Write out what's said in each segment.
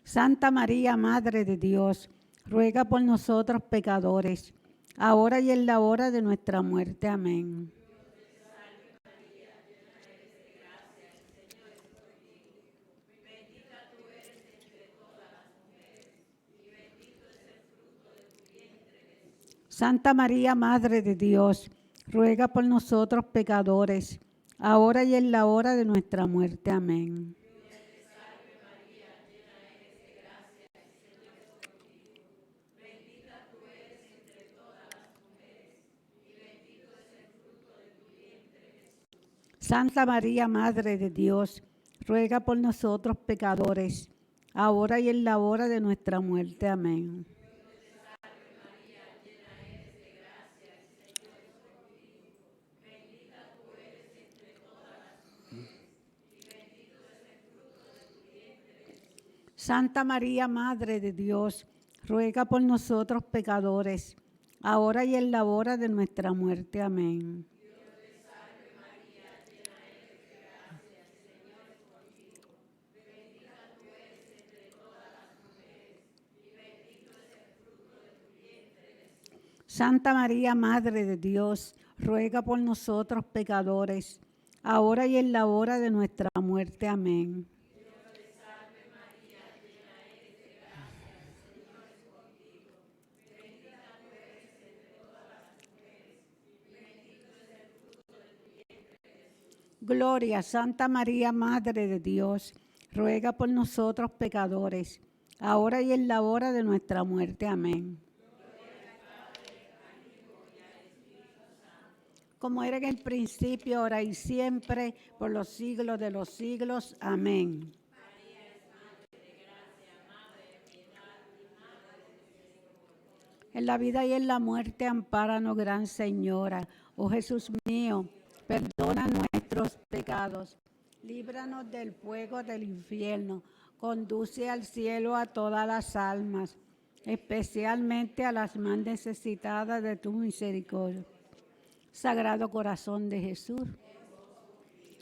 Santa María, Madre de Dios, ruega por nosotros pecadores, ahora y en la hora de nuestra muerte. Amén. Santa María, Madre de Dios, ruega por nosotros pecadores, ahora y en la hora de nuestra muerte. Amén. Santa María, Madre de Dios, ruega por nosotros pecadores, ahora y en la hora de nuestra muerte. Amén. Santa María, Madre de Dios, ruega por nosotros pecadores, ahora y en la hora de nuestra muerte. Amén. Santa María, Madre de Dios, ruega por nosotros pecadores, ahora y en la hora de nuestra muerte. Amén. Gloria, Santa María, Madre de Dios, ruega por nosotros pecadores, ahora y en la hora de nuestra muerte. Amén. Como era en el principio, ahora y siempre, por los siglos de los siglos. Amén. En la vida y en la muerte, ampáranos, Gran Señora. Oh Jesús mío, perdona nuestros pecados, líbranos del fuego del infierno, conduce al cielo a todas las almas, especialmente a las más necesitadas de tu misericordia. Sagrado Corazón de Jesús,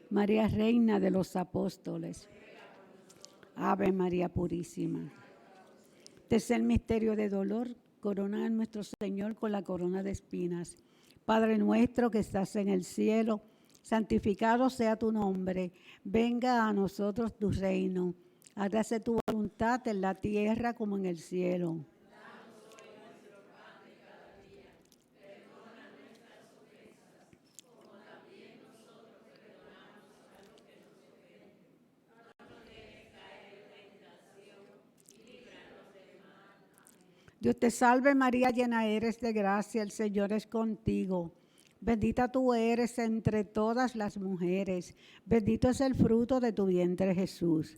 María Reina de los Apóstoles, Ave María Purísima. Tercer misterio de dolor, corona a nuestro Señor con la corona de espinas. Padre nuestro que estás en el cielo, santificado sea tu nombre. Venga a nosotros tu reino. Hágase tu voluntad en la tierra como en el cielo. Dios te salve María, llena eres de gracia, el Señor es contigo. Bendita tú eres entre todas las mujeres, bendito es el fruto de tu vientre Jesús.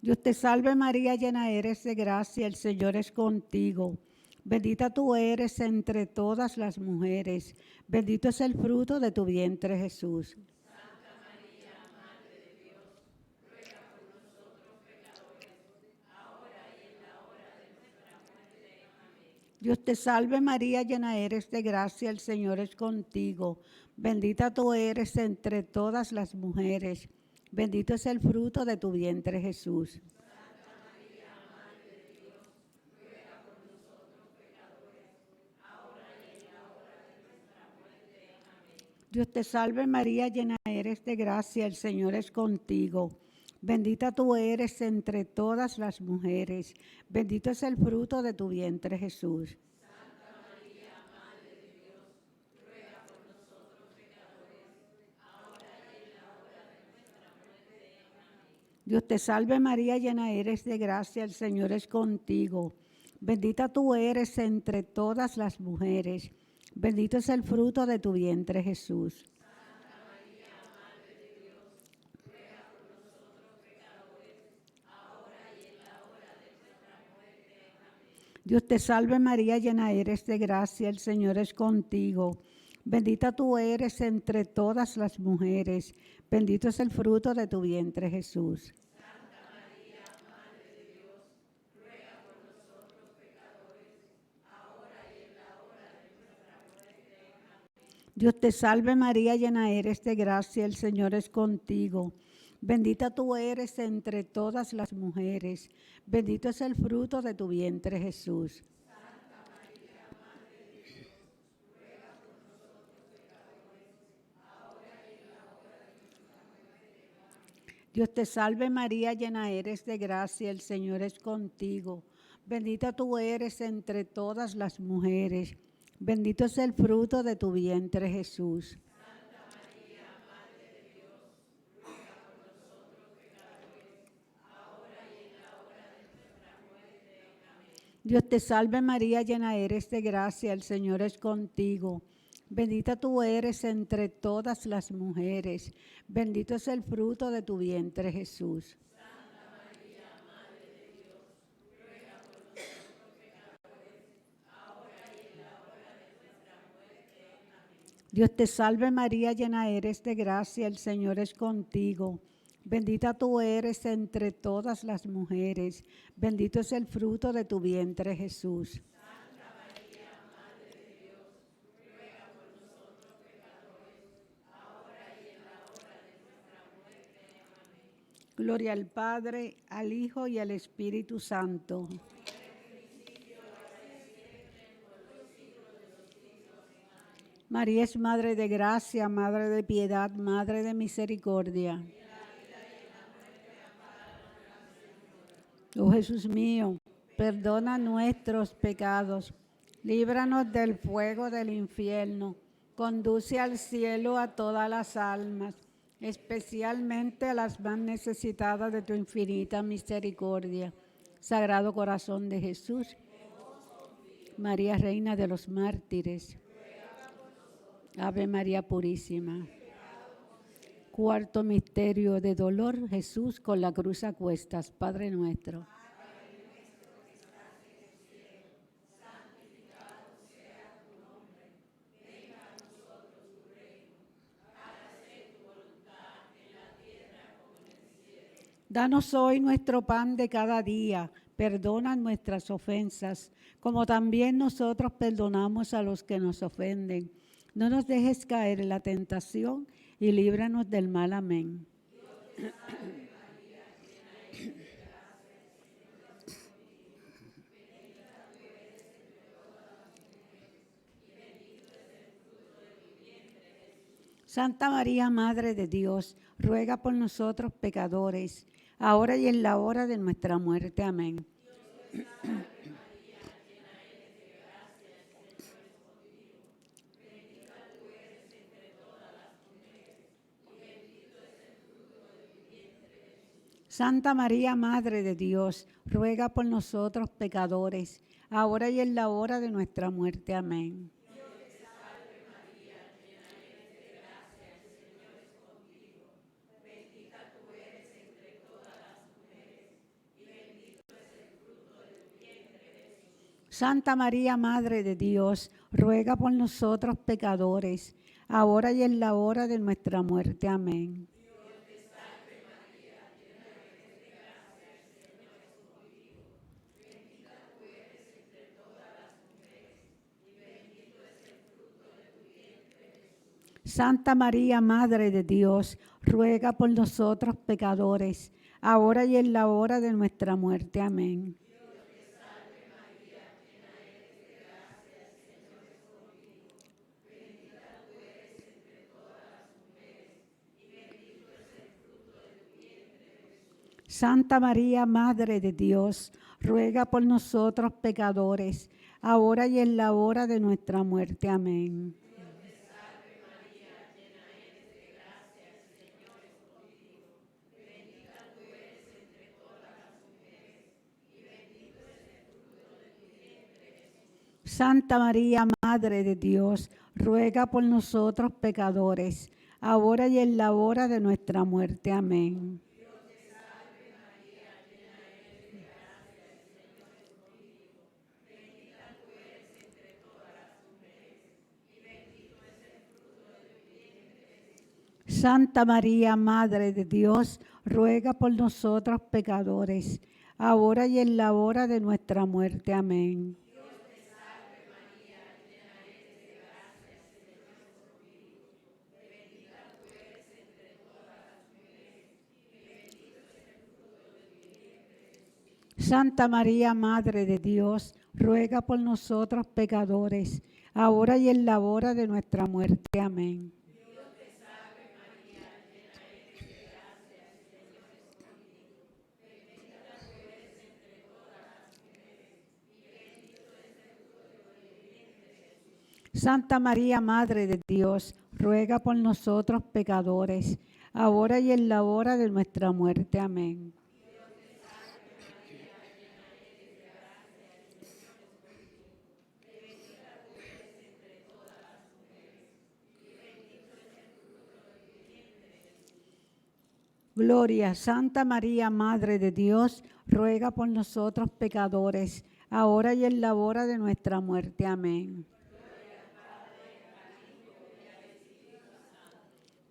Dios te salve María, llena eres de gracia, el Señor es contigo. Bendita tú eres entre todas las mujeres, bendito es el fruto de tu vientre Jesús. Dios te salve María, llena eres de gracia, el Señor es contigo. Bendita tú eres entre todas las mujeres, bendito es el fruto de tu vientre Jesús. Dios te salve María, llena eres de gracia, el Señor es contigo. Bendita tú eres entre todas las mujeres, bendito es el fruto de tu vientre Jesús. Dios te salve María, llena eres de gracia, el Señor es contigo. Bendita tú eres entre todas las mujeres, bendito es el fruto de tu vientre Jesús. Dios te salve María, llena eres de gracia, el Señor es contigo. Bendita tú eres entre todas las mujeres, bendito es el fruto de tu vientre Jesús. Dios te salve María, llena eres de gracia, el Señor es contigo. Bendita tú eres entre todas las mujeres, bendito es el fruto de tu vientre Jesús. Dios te salve María, llena eres de gracia, el Señor es contigo. Bendita tú eres entre todas las mujeres, bendito es el fruto de tu vientre Jesús. Dios te salve María, llena eres de gracia, el Señor es contigo. Bendita tú eres entre todas las mujeres, bendito es el fruto de tu vientre Jesús. Dios te salve María, llena eres de gracia, el Señor es contigo. Bendita tú eres entre todas las mujeres, bendito es el fruto de tu vientre Jesús. Gloria al Padre, al Hijo y al Espíritu Santo. María es Madre de gracia, Madre de piedad, Madre de misericordia. Oh Jesús mío, perdona nuestros pecados, líbranos del fuego del infierno, conduce al cielo a todas las almas, especialmente a las más necesitadas de tu infinita misericordia. Sagrado Corazón de Jesús, María Reina de los Mártires, Ave María Purísima. Cuarto misterio de dolor, Jesús con la cruz a cuestas. Padre nuestro. Danos hoy nuestro pan de cada día. Perdona nuestras ofensas, como también nosotros perdonamos a los que nos ofenden. No nos dejes caer en la tentación y líbranos del mal. Amén. Santa María, Madre de Dios, ruega por nosotros pecadores, ahora y en la hora de nuestra muerte. Amén. Santa María, Madre de Dios, ruega por nosotros pecadores, ahora y en la hora de nuestra muerte. Amén. Santa María, Madre de Dios, ruega por nosotros pecadores, ahora y en la hora de nuestra muerte. Amén. Santa María, Madre de Dios, ruega por nosotros pecadores, ahora y en la hora de nuestra muerte. Amén. Santa María, Madre de Dios, ruega por nosotros pecadores, ahora y en la hora de nuestra muerte. Amén. Santa María, Madre de Dios, ruega por nosotros pecadores, ahora y en la hora de nuestra muerte. Amén. Santa María, Madre de Dios, ruega por nosotros pecadores, ahora y en la hora de nuestra muerte. Amén. Santa María, Madre de Dios, ruega por nosotros pecadores, ahora y en la hora de nuestra muerte. Amén. Santa María, Madre de Dios, ruega por nosotros pecadores, ahora y en la hora de nuestra muerte. Amén. Gloria, Santa María, Madre de Dios, ruega por nosotros pecadores, ahora y en la hora de nuestra muerte. Amén.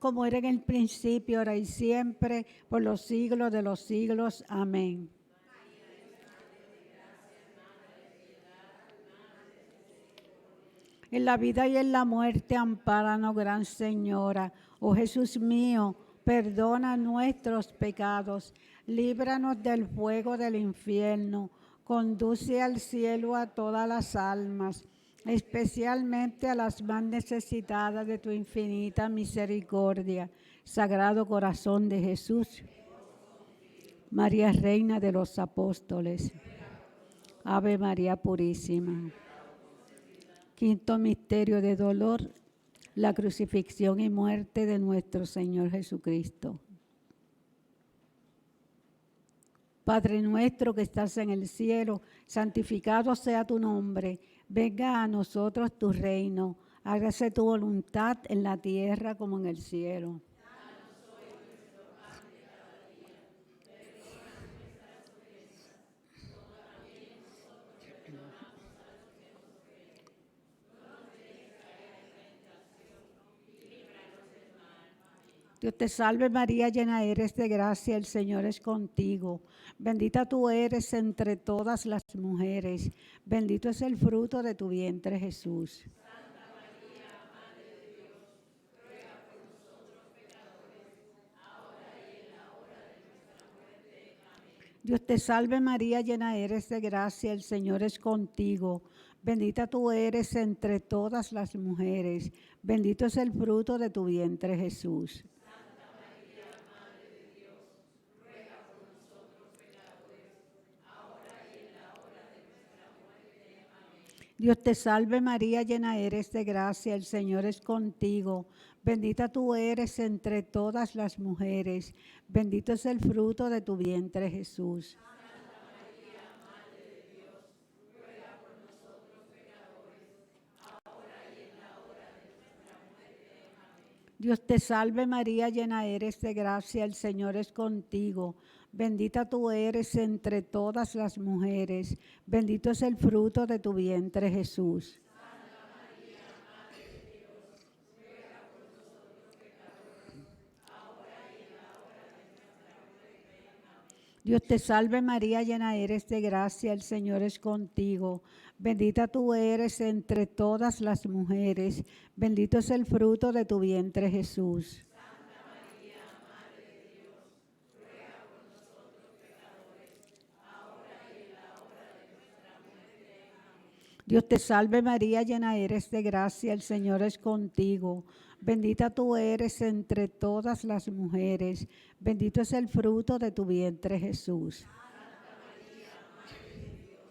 Como era en el principio, ahora y siempre, por los siglos de los siglos. Amén. En la vida y en la muerte, ampáranos, Gran Señora. Oh Jesús mío, perdona nuestros pecados, líbranos del fuego del infierno, conduce al cielo a todas las almas, especialmente a las más necesitadas de tu infinita misericordia. Sagrado Corazón de Jesús, María Reina de los Apóstoles, Ave María Purísima. Quinto misterio de dolor, la crucifixión y muerte de nuestro Señor Jesucristo. Padre nuestro que estás en el cielo, santificado sea tu nombre. Venga a nosotros tu reino. Hágase tu voluntad en la tierra como en el cielo. Dios te salve María, llena eres de gracia, el Señor es contigo. Bendita tú eres entre todas las mujeres. Bendito es el fruto de tu vientre, Jesús. Santa María, Madre de Dios, ruega por nosotros pecadores, ahora y en la hora de nuestra muerte. Amén. Dios te salve María, llena eres de gracia, el Señor es contigo. Bendita tú eres entre todas las mujeres. Bendito es el fruto de tu vientre, Jesús. Dios te salve María, llena eres de gracia, el Señor es contigo. Bendita tú eres entre todas las mujeres. Bendito es el fruto de tu vientre, Jesús. Santa María, Madre de Dios, ruega por nosotros pecadores, ahora y en la hora de nuestra muerte. Amén. Dios te salve María, llena eres de gracia, el Señor es contigo. Bendita tú eres entre todas las mujeres. Bendito es el fruto de tu vientre, Jesús. Santa María, Madre de Dios, ruega por nosotros pecadores, ahora y en la hora de nuestra muerte. Amén. Dios te salve María, llena eres de gracia, el Señor es contigo. Bendita tú eres entre todas las mujeres. Bendito es el fruto de tu vientre, Jesús. Dios te salve María, llena eres de gracia, el Señor es contigo. Bendita tú eres entre todas las mujeres. Bendito es el fruto de tu vientre, Jesús. Santa María, Madre de Dios,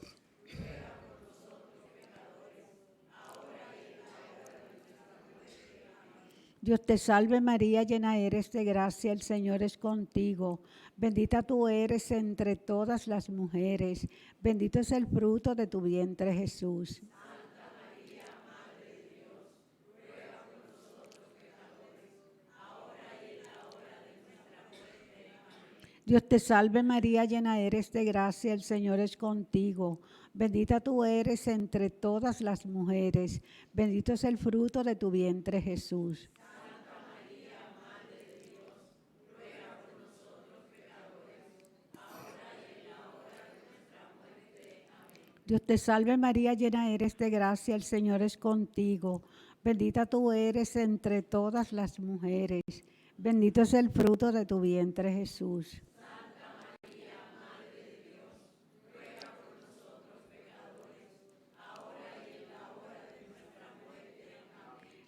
ruega por nosotros pecadores, ahora y en la hora de nuestra muerte. Amén. Dios te salve María, llena eres de gracia, el Señor es contigo. Bendita tú eres entre todas las mujeres. Bendito es el fruto de tu vientre, Jesús. Santa María, Madre de Dios, ruega por nosotros pecadores, ahora y en la hora de nuestra muerte. Amén. Dios te salve María, llena eres de gracia, el Señor es contigo. Bendita tú eres entre todas las mujeres. Bendito es el fruto de tu vientre, Jesús. Dios te salve María, llena eres de gracia, el Señor es contigo. Bendita tú eres entre todas las mujeres. Bendito es el fruto de tu vientre, Jesús. Santa María, Madre de Dios, ruega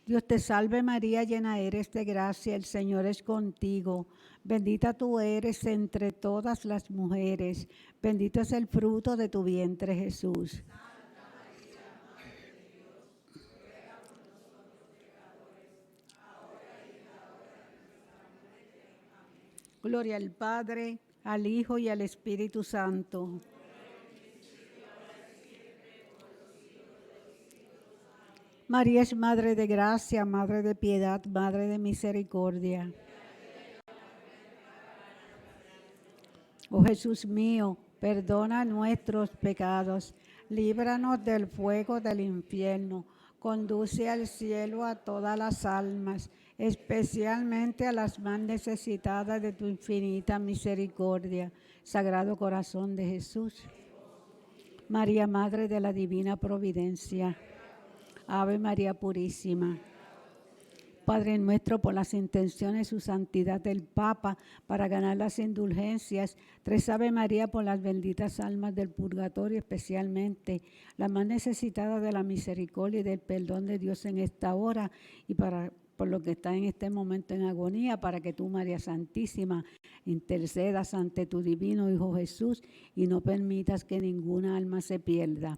Dios te salve María, llena eres de gracia, el Señor es contigo. Bendita tú eres entre todas las mujeres, bendito es el fruto de tu vientre Jesús. Gloria al Padre, al Hijo y al Espíritu Santo. María es Madre de gracia, Madre de piedad, Madre de misericordia. Oh Jesús mío, perdona nuestros pecados, líbranos del fuego del infierno, conduce al cielo a todas las almas, especialmente a las más necesitadas de tu infinita misericordia. Sagrado Corazón de Jesús. María, Madre de la Divina Providencia. Ave María Purísima. Padre nuestro, por las intenciones, su santidad del Papa, para ganar las indulgencias, tres Ave María por las benditas almas del purgatorio, especialmente las más necesitadas de la misericordia y del perdón de Dios en esta hora, y por lo que está en este momento en agonía, para que tú, María Santísima, intercedas ante tu divino Hijo Jesús y no permitas que ninguna alma se pierda.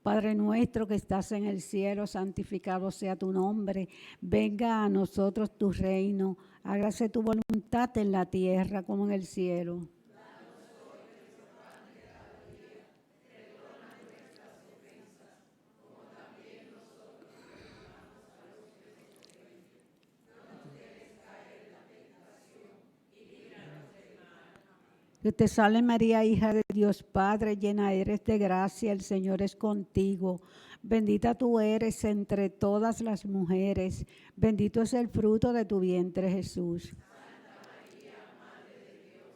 Padre nuestro que estás en el cielo, santificado sea tu nombre. Venga a nosotros tu reino. Hágase tu voluntad en la tierra como en el cielo. Que te salve María, hija de Dios Padre, llena eres de gracia, el Señor es contigo. Bendita tú eres entre todas las mujeres, bendito es el fruto de tu vientre Jesús. Santa María, Madre de Dios,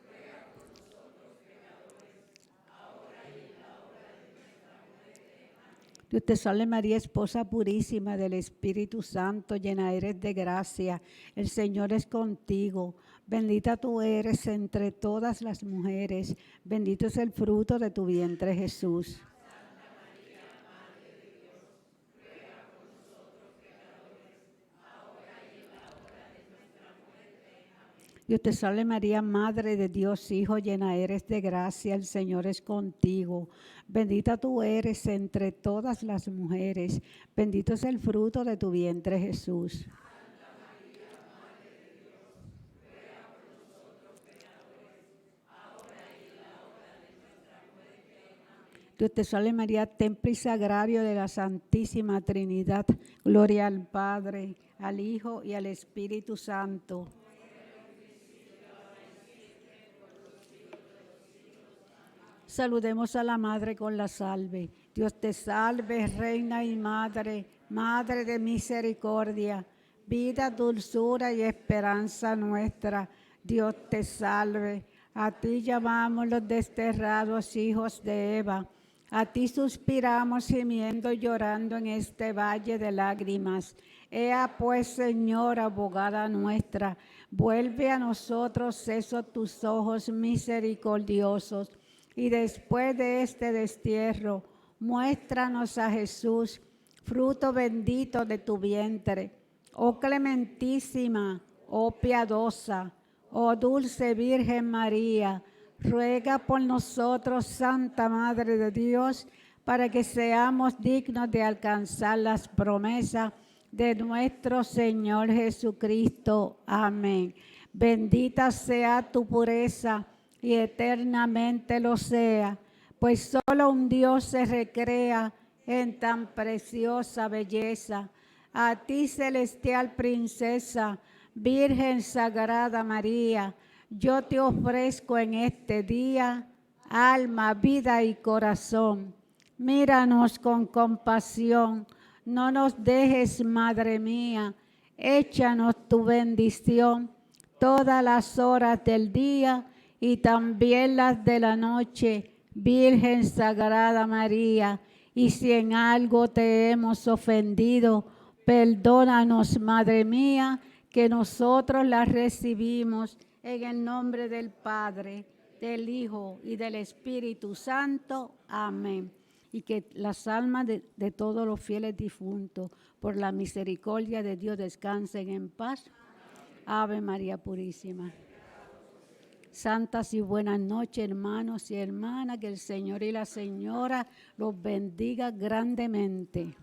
ruega por nosotros pecadores, ahora y en la hora de nuestra muerte. Amén. Dios te salve María, esposa purísima del Espíritu Santo, llena eres de gracia, el Señor es contigo. Bendita tú eres entre todas las mujeres, bendito es el fruto de tu vientre Jesús. Santa María, Madre de Dios, ruega por nosotros pecadores, ahora y en la hora de nuestra muerte. Amén. Dios te salve María, Madre de Dios, Hijo, llena eres de gracia, el Señor es contigo. Bendita tú eres entre todas las mujeres, bendito es el fruto de tu vientre Jesús. Dios te salve María, templo y sagrario de la Santísima Trinidad. Gloria al Padre, al Hijo y al Espíritu Santo. Saludemos a la Madre con la salve. Dios te salve, Reina y Madre, Madre de misericordia, vida, dulzura y esperanza nuestra. Dios te salve. A ti llamamos los desterrados hijos de Eva. A ti suspiramos gimiendo y llorando en este valle de lágrimas. Ea pues, Señora, abogada nuestra, vuelve a nosotros esos tus ojos misericordiosos. Y después de este destierro, muéstranos a Jesús, fruto bendito de tu vientre. Oh clementísima, oh piadosa, oh dulce Virgen María, ruega por nosotros, Santa Madre de Dios, para que seamos dignos de alcanzar las promesas de nuestro Señor Jesucristo. Amén. Bendita sea tu pureza y eternamente lo sea, pues solo un Dios se recrea en tan preciosa belleza. A ti, celestial princesa, Virgen Sagrada María, yo te ofrezco en este día alma, vida y corazón. Míranos con compasión, no nos dejes, Madre mía, échanos tu bendición todas las horas del día y también las de la noche, Virgen Sagrada María. Y si en algo te hemos ofendido, perdónanos, Madre mía, que nosotros las recibimos en el nombre del Padre, del Hijo y del Espíritu Santo. Amén. y que las almas de todos los fieles difuntos, por la misericordia de Dios, descansen en paz. Ave María Purísima. Santas y buenas noches, hermanos y hermanas, que el Señor y la Señora los bendiga grandemente.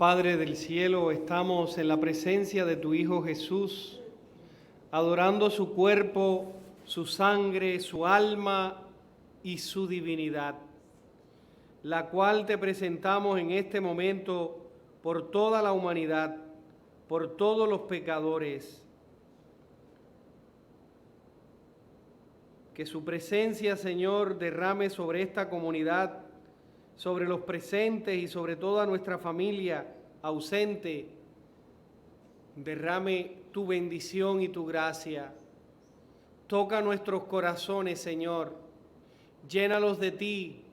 Padre del cielo, estamos en la presencia de tu Hijo Jesús, adorando su cuerpo, su sangre, su alma y su divinidad, la cual te presentamos en este momento por toda la humanidad, por todos los pecadores. Que su presencia, Señor, derrame sobre esta comunidad, sobre los presentes y sobre toda nuestra familia ausente. Derrame tu bendición y tu gracia. Toca nuestros corazones, Señor. Llénalos de ti.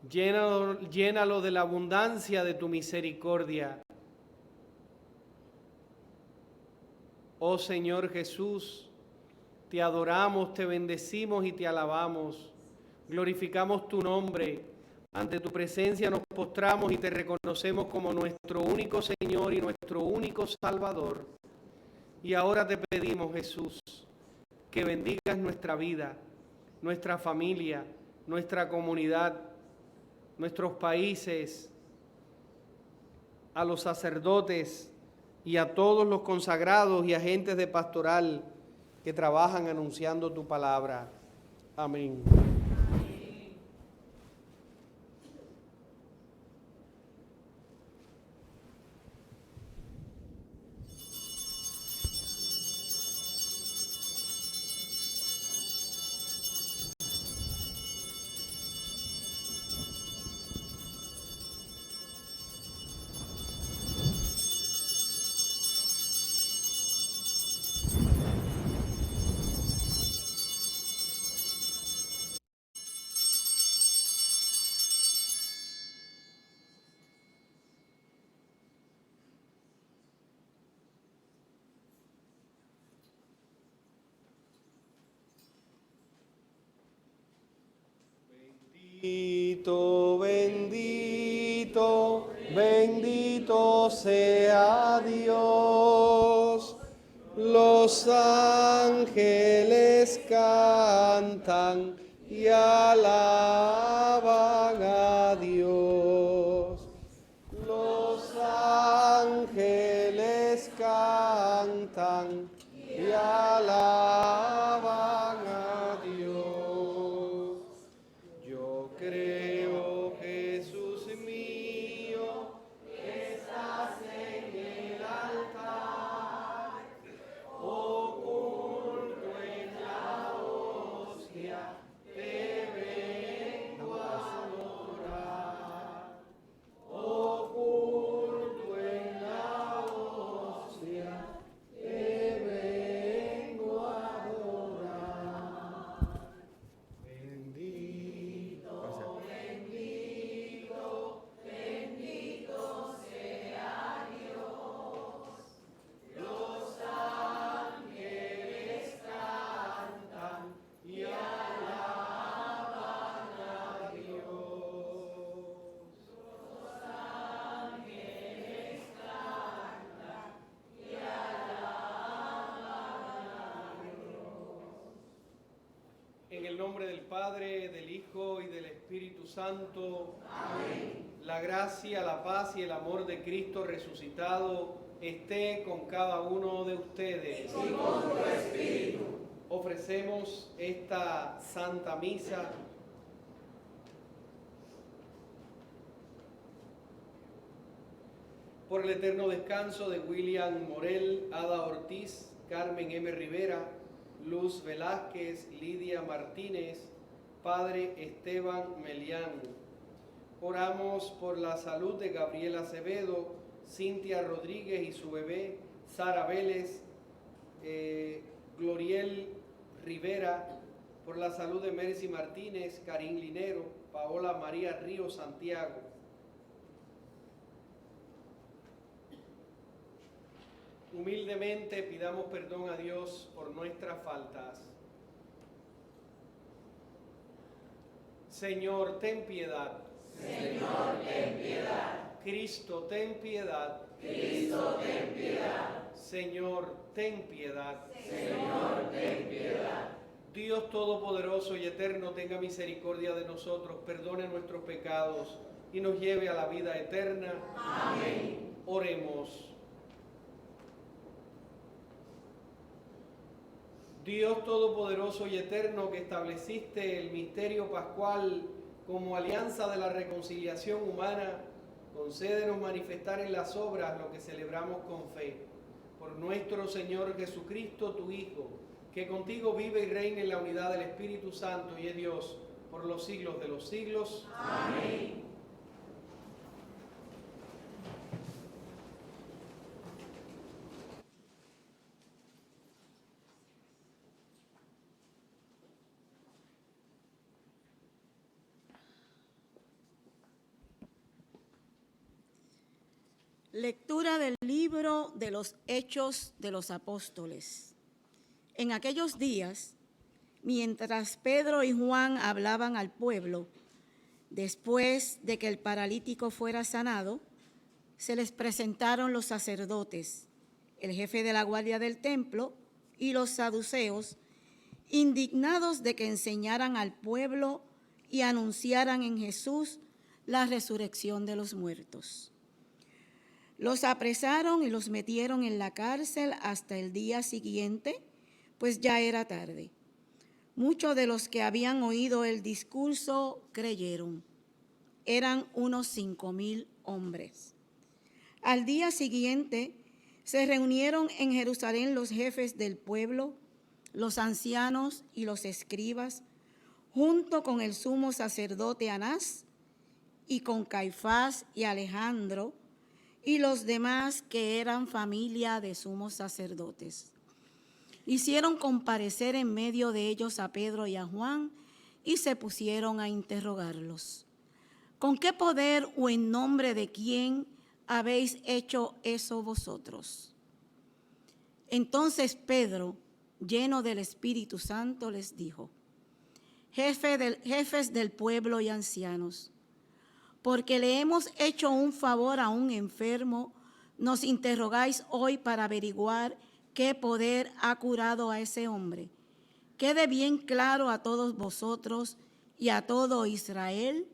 Llénalos de la abundancia de tu misericordia. Oh Señor Jesús, te adoramos, te bendecimos y te alabamos. Glorificamos tu nombre. Ante tu presencia nos postramos y te reconocemos como nuestro único Señor y nuestro único Salvador. Y ahora te pedimos, Jesús, que bendigas nuestra vida, nuestra familia, nuestra comunidad, nuestros países, a los sacerdotes y a todos los consagrados y agentes de pastoral que trabajan anunciando tu palabra. Amén. Bendito, bendito, bendito sea Dios. Los ángeles cantan y alaban a Dios. Los ángeles cantan y alaban a Dios. Yo creo, Jesús mío, que estás en el altar, oculto en la hostia, te vengo a adorar. Oculto en la hostia, te vengo a adorar. Bendito, bendito, bendito sea Dios. Los ángeles cantan y alaban a Dios. Los ángeles cantan y alaban a Dios. En el nombre del Padre, del Hijo y del Espíritu Santo. Amén. La gracia, la paz y el amor de Cristo resucitado esté con cada uno de ustedes. Y con tu espíritu. Ofrecemos esta Santa Misa por el eterno descanso de William Morel, Ada Ortiz, Carmen M. Rivera, Luz Velázquez, Lidia Martínez, Padre Esteban Melián. Oramos por la salud de Gabriela Acevedo, Cintia Rodríguez y su bebé, Sara Vélez, Gloriel Rivera, por la salud de Mercy Martínez, Karin Linero, Paola María Río Santiago. Humildemente pidamos perdón a Dios por nuestras faltas. Señor, ten piedad. Señor, ten piedad. Cristo, ten piedad. Cristo, ten piedad. Señor, ten piedad. Señor, ten piedad. Dios Todopoderoso y Eterno, tenga misericordia de nosotros, perdone nuestros pecados y nos lleve a la vida eterna. Amén. Oremos. Dios Todopoderoso y Eterno, que estableciste el misterio pascual como alianza de la reconciliación humana, concédenos manifestar en las obras lo que celebramos con fe. Por nuestro Señor Jesucristo, tu Hijo, que contigo vive y reina en la unidad del Espíritu Santo y es Dios por los siglos de los siglos. Amén. Lectura del libro de los Hechos de los Apóstoles. En aquellos días, mientras Pedro y Juan hablaban al pueblo, después de que el paralítico fuera sanado, se les presentaron los sacerdotes, el jefe de la guardia del templo y los saduceos, indignados de que enseñaran al pueblo y anunciaran en Jesús la resurrección de los muertos. Los apresaron y los metieron en la cárcel hasta el día siguiente, pues ya era tarde. Muchos de los que habían oído el discurso creyeron. Eran unos 5,000 hombres. Al día siguiente se reunieron en Jerusalén los jefes del pueblo, los ancianos y los escribas, junto con el sumo sacerdote Anás y con Caifás y Alejandro, y los demás que eran familia de sumos sacerdotes. Hicieron comparecer en medio de ellos a Pedro y a Juan y se pusieron a interrogarlos. ¿Con qué poder o en nombre de quién habéis hecho eso vosotros? Entonces Pedro, lleno del Espíritu Santo, les dijo: jefes del pueblo y ancianos, porque le hemos hecho un favor a un enfermo, nos interrogáis hoy para averiguar qué poder ha curado a ese hombre. Quede bien claro a todos vosotros y a todo Israel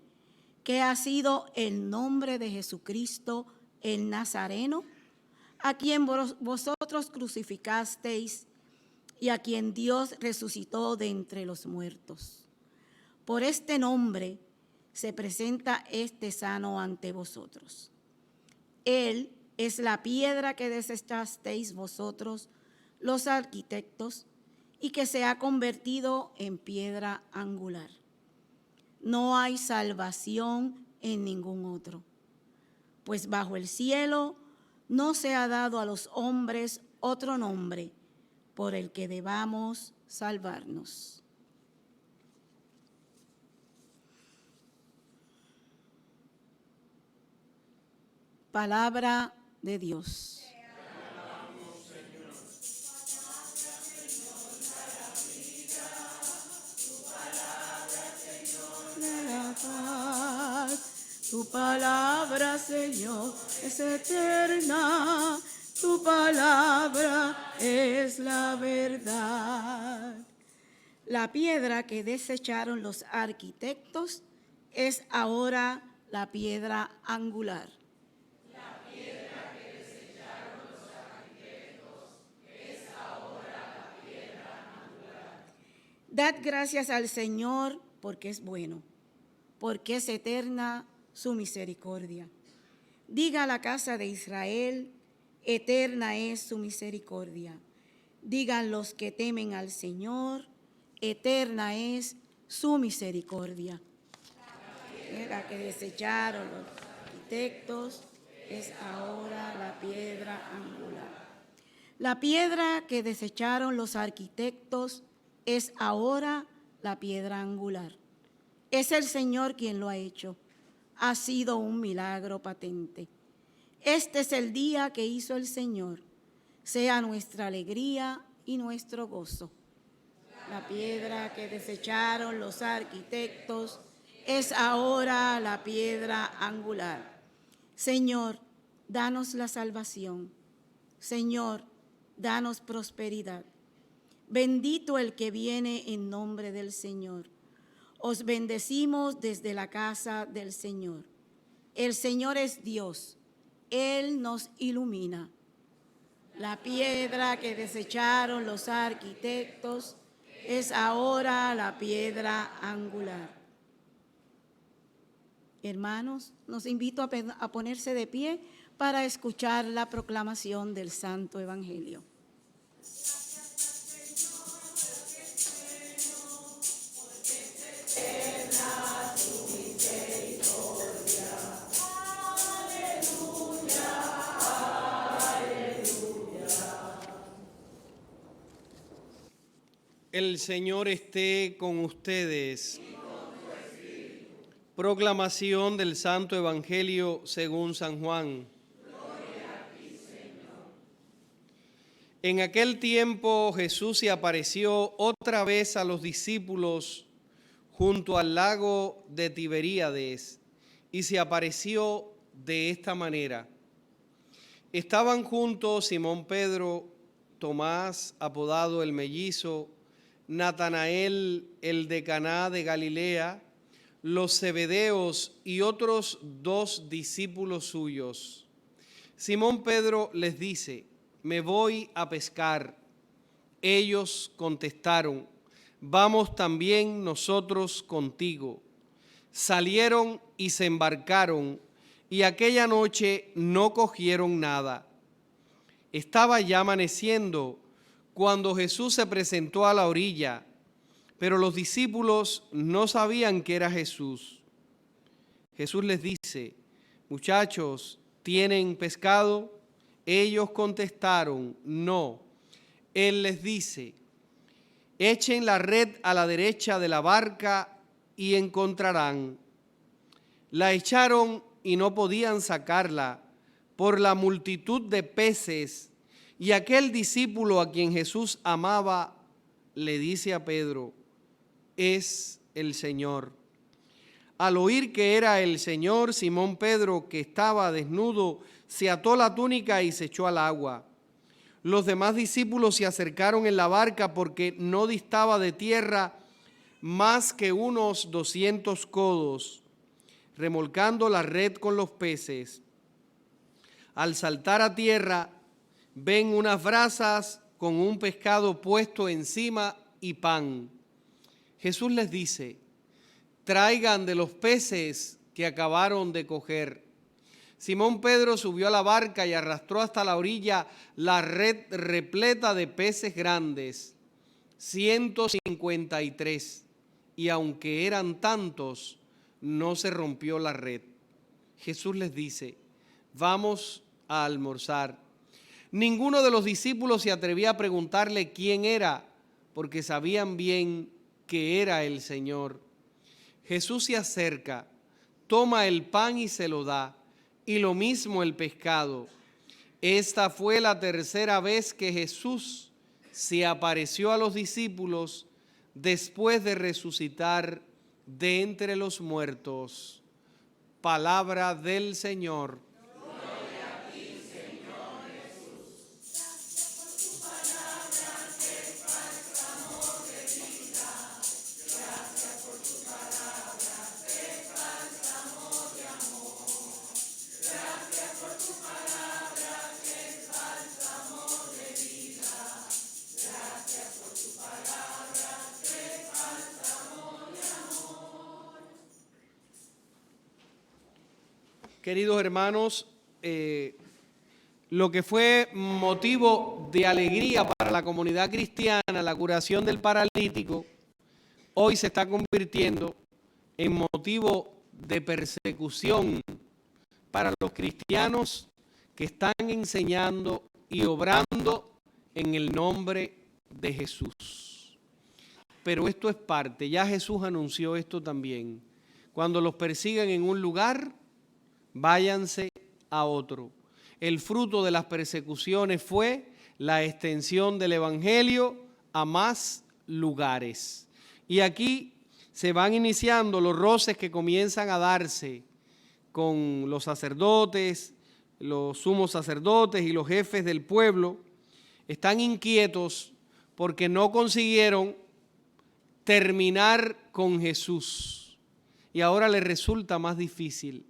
que ha sido el nombre de Jesucristo el Nazareno, a quien vosotros crucificasteis y a quien Dios resucitó de entre los muertos. Por este nombre se presenta este sano ante vosotros. Él es la piedra que desechasteis vosotros, los arquitectos, y que se ha convertido en piedra angular. No hay salvación en ningún otro, pues bajo el cielo no se ha dado a los hombres otro nombre por el que debamos salvarnos. Palabra de Dios. Tu palabra, Señor, es eterna, tu palabra es la verdad. La piedra que desecharon los arquitectos es ahora la piedra angular. La piedra que desecharon los arquitectos es ahora la piedra angular. Dad gracias al Señor porque es bueno, porque es eterna su misericordia. Diga a la casa de Israel, eterna es su misericordia. Digan los que temen al Señor, eterna es su misericordia. La piedra que desecharon los arquitectos es ahora la piedra angular. La piedra que desecharon los arquitectos es ahora la piedra angular. Es el Señor quien lo ha hecho. Ha sido un milagro patente. Este es el día que hizo el Señor. Sea nuestra alegría y nuestro gozo. La piedra que desecharon los arquitectos es ahora la piedra angular. Señor, danos la salvación. Señor, danos prosperidad. Bendito el que viene en nombre del Señor. Os bendecimos desde la casa del Señor. El Señor es Dios. Él nos ilumina. La piedra que desecharon los arquitectos es ahora la piedra angular. Hermanos, los invito a ponerse de pie para escuchar la proclamación del Santo Evangelio. El Señor esté con ustedes. Proclamación del Santo Evangelio según San Juan. Gloria a ti, Señor. En aquel tiempo Jesús se apareció otra vez a los discípulos junto al lago de Tiberíades y se apareció de esta manera. Estaban juntos Simón Pedro, Tomás, apodado el Mellizo, Natanael, el de Caná de Galilea, los Zebedeos y otros 2 discípulos suyos. Simón Pedro les dice: me voy a pescar. Ellos contestaron: vamos también nosotros contigo. Salieron y se embarcaron, y aquella noche no cogieron nada. Estaba ya amaneciendo cuando Jesús se presentó a la orilla, pero los discípulos no sabían que era Jesús. Jesús les dice: muchachos, ¿tienen pescado? Ellos contestaron: no. Él les dice: echen la red a la derecha de la barca y encontrarán. La echaron y no podían sacarla por la multitud de peces, y aquel discípulo a quien Jesús amaba le dice a Pedro: es el Señor. Al oír que era el Señor, Simón Pedro, que estaba desnudo, se ató la túnica y se echó al agua. Los demás discípulos se acercaron en la barca porque no distaba de tierra más que unos 200 codos, remolcando la red con los peces. Al saltar a tierra, ven unas brasas con un pescado puesto encima y pan. Jesús les dice: traigan de los peces que acabaron de coger. Simón Pedro subió a la barca y arrastró hasta la orilla la red repleta de peces grandes, 153, y aunque eran tantos, no se rompió la red. Jesús les dice: vamos a almorzar. Ninguno de los discípulos se atrevía a preguntarle quién era, porque sabían bien que era el Señor. Jesús se acerca, toma el pan y se lo da, y lo mismo el pescado. Esta fue la tercera vez que Jesús se apareció a los discípulos después de resucitar de entre los muertos. Palabra del Señor. Queridos hermanos, lo que fue motivo de alegría para la comunidad cristiana, la curación del paralítico, hoy se está convirtiendo en motivo de persecución para los cristianos que están enseñando y obrando en el nombre de Jesús. Pero esto es parte, ya Jesús anunció esto también. Cuando los persigan en un lugar, váyanse a otro. El fruto de las persecuciones fue la extensión del Evangelio a más lugares. Y aquí se van iniciando los roces que comienzan a darse con los sacerdotes, los sumos sacerdotes y los jefes del pueblo. Están inquietos porque no consiguieron terminar con Jesús. Y ahora les resulta más difícil,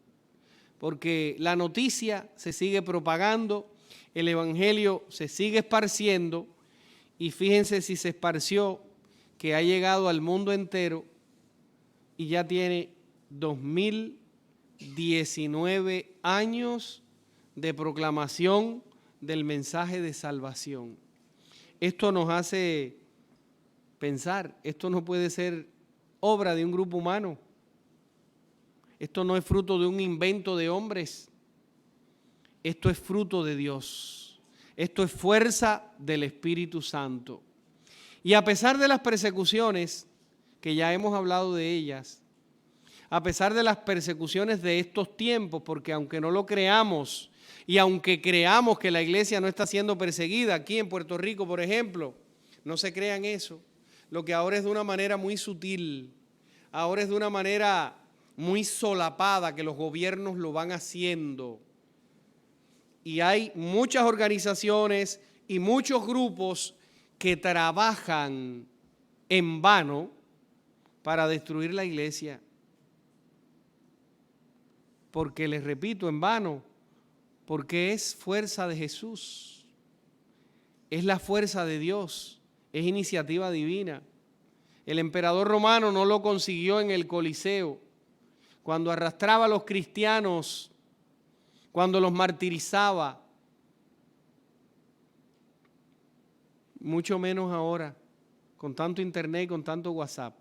porque la noticia se sigue propagando, el evangelio se sigue esparciendo y fíjense si se esparció que ha llegado al mundo entero y ya tiene 2019 años de proclamación del mensaje de salvación. Esto nos hace pensar, esto no puede ser obra de un grupo humano. Esto no es fruto de un invento de hombres. Esto es fruto de Dios. Esto es fuerza del Espíritu Santo. Y a pesar de las persecuciones, que ya hemos hablado de ellas, a pesar de las persecuciones de estos tiempos, porque aunque no lo creamos y aunque creamos que la iglesia no está siendo perseguida, aquí en Puerto Rico, por ejemplo, no se crean eso. Lo que ahora es de una manera muy sutil, ahora es de una manera muy solapada que los gobiernos lo van haciendo. Y hay muchas organizaciones y muchos grupos que trabajan en vano para destruir la iglesia. Porque les repito, en vano, porque es fuerza de Jesús, es la fuerza de Dios, es iniciativa divina. El emperador romano no lo consiguió en el Coliseo, cuando arrastraba a los cristianos, cuando los martirizaba, mucho menos ahora, con tanto internet y con tanto WhatsApp,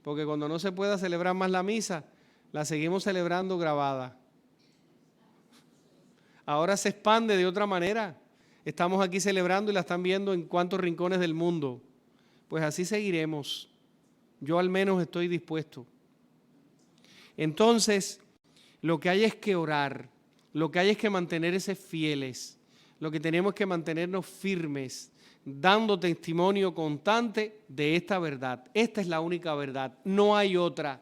porque cuando no se pueda celebrar más la misa, la seguimos celebrando grabada. Ahora se expande de otra manera. Estamos aquí celebrando y la están viendo en cuantos rincones del mundo. Pues así seguiremos. Yo al menos estoy dispuesto. Entonces, lo que hay es que orar, lo que hay es que mantenerse fieles, lo que tenemos es que mantenernos firmes, dando testimonio constante de esta verdad. Esta es la única verdad, no hay otra.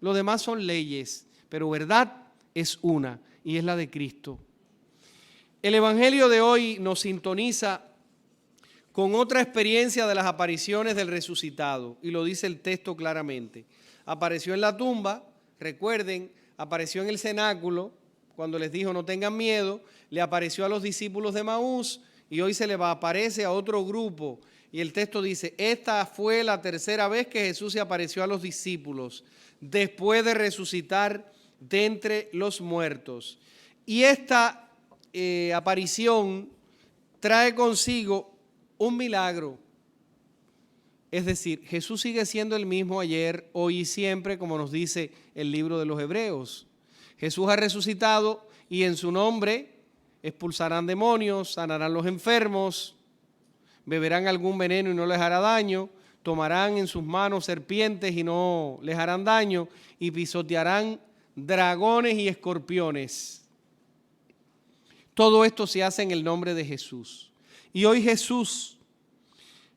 Lo demás son leyes, pero verdad es una y es la de Cristo. El evangelio de hoy nos sintoniza con otra experiencia de las apariciones del resucitado y lo dice el texto claramente. Apareció en la tumba, recuerden, apareció en el cenáculo cuando les dijo no tengan miedo, le apareció a los discípulos de Maús y hoy se le aparece a otro grupo. Y el texto dice, esta fue la tercera vez que Jesús se apareció a los discípulos después de resucitar de entre los muertos. Y esta aparición trae consigo un milagro. Es decir, Jesús sigue siendo el mismo ayer, hoy y siempre, como nos dice el libro de los Hebreos. Jesús ha resucitado y en su nombre expulsarán demonios, sanarán los enfermos, beberán algún veneno y no les hará daño, tomarán en sus manos serpientes y no les harán daño, y pisotearán dragones y escorpiones. Todo esto se hace en el nombre de Jesús. Y hoy Jesús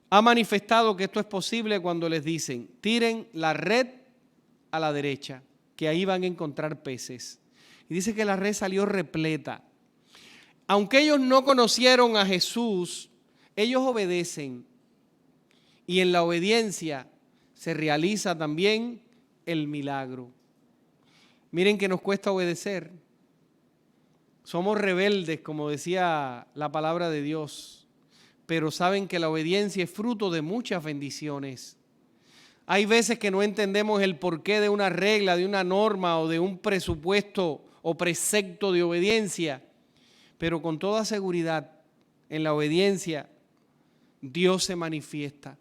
ha manifestado que esto es posible cuando les dicen, tiren la red a la derecha, que ahí van a encontrar peces. Y dice que la red salió repleta. Aunque ellos no conocieron a Jesús, ellos obedecen. Y en la obediencia se realiza también el milagro. Miren que nos cuesta obedecer. Somos rebeldes, como decía la palabra de Dios, pero saben que la obediencia es fruto de muchas bendiciones. Hay veces que no entendemos el porqué de una regla, de una norma o de un presupuesto o precepto de obediencia, pero con toda seguridad en la obediencia Dios se manifiesta.